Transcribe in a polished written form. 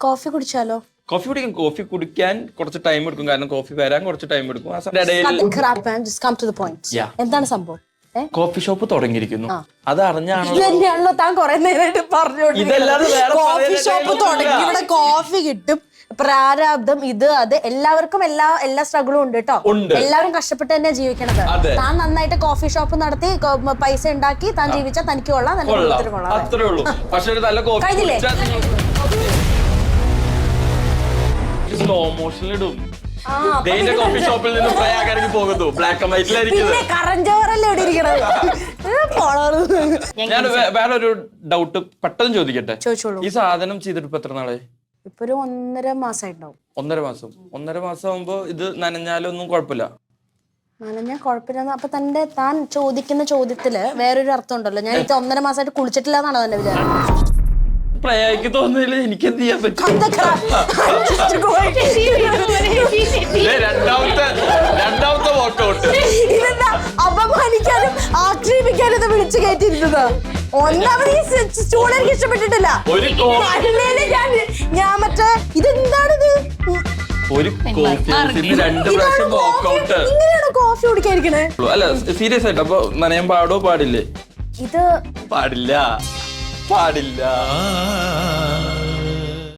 Coffee കുടിച്ചാലോ? Coffee കുടിക്കും. Coffee കുടിക്കാൻ കുറച്ച് ടൈം എടുക്കും, കാരണം കോഫി വരാൻ കുറച്ച് ടൈം എടുക്കും. എന്താണ് സംഭവം? കോഫി ഷോപ്പ് തുടങ്ങിയിരിക്കുന്നു. അത് അറിഞ്ഞാണോ ഇതന്നെയാണല്ലോ താൻ കുറെ നേരമായിട്ട് പറഞ്ഞോണ്ടിരിക്കുന്നത്. കോഫി ഷോപ്പ് തുടങ്ങി, ഇവിടെ കോഫി കിട്ടും, പ്രാരാബ്ദം, ഇത് അത്, എല്ലാവർക്കും എല്ലാ സ്ട്രഗിളും ഉണ്ട് കേട്ടോ. എല്ലാവരും കഷ്ടപ്പെട്ട് തന്നെ ജീവിക്കണത്. താൻ നന്നായിട്ട് കോഫി ഷോപ്പ് നടത്തി പൈസ ഉണ്ടാക്കി താൻ ജീവിച്ചാൽ തനിക്ക് കൊള്ളാം, നല്ല കുടുംബത്തിന് കൊള്ളാം. അത്രേ ഉള്ളൂ. പക്ഷെ നല്ല കോഫി കഴിഞ്ഞില്ലേ? സ്ലോ മോഷനിൽ ഇടും. കോഫി ഷോപ്പിൽ നിന്ന് പ്രയാഗിലേക്ക് പോകുന്നു. ബ്ലാക്ക് ആൻഡ് വൈറ്റിലായിരിക്കും. ഞാൻ വേറൊരു ഡൗട്ട് പെട്ടെന്ന് ചോദിക്കട്ടെ? ഈ സാധനം ചെയ്തിട്ട് ഇപ്പൊ എത്ര നാളെ? ഇപ്പൊ ഒരു 1.5 മാസമായിട്ടുണ്ടാവും. 1.5 മാസം ആകുമ്പോ ഇത് നനഞ്ഞാലൊന്നും കുഴപ്പമില്ല. നനഞ്ഞാൽ കുഴപ്പമില്ല. അപ്പൊ താൻ ചോദിക്കുന്ന ചോദ്യത്തില് വേറൊരു അർത്ഥം ഉണ്ടല്ലോ. ഞാൻ ഇത് 1.5 മാസമായിട്ട് കുളിച്ചിട്ടില്ല എന്നാണോ തന്നെ വിചാരം? പ്രയാഗിക്ക് തോന്നുന്നില്ല, എനിക്ക് എന്ത് ചെയ്യാൻ പറ്റും? രണ്ടാമത്തെ വാക്കൗട്ട് അപമാനിക്കാനും ആക്ഷേപിക്കാനും വിളിച്ചു കയറ്റിയിരുന്നത്. ഒന്നാമത് ഈ സ്റ്റൂൾ എനിക്ക് ഇഷ്ടപ്പെട്ടിട്ടില്ല. ഞാൻ മറ്റേ ഇതെന്താണിത്? ഇങ്ങനെയാണോ കോഫി കുടിക്കാതിരിക്കണേ? അല്ല, സീരിയസ് ആയിട്ട്. അപ്പൊ നനയാൻ പാടോ? പാടില്ലേ? ഇത് പാടില്ല.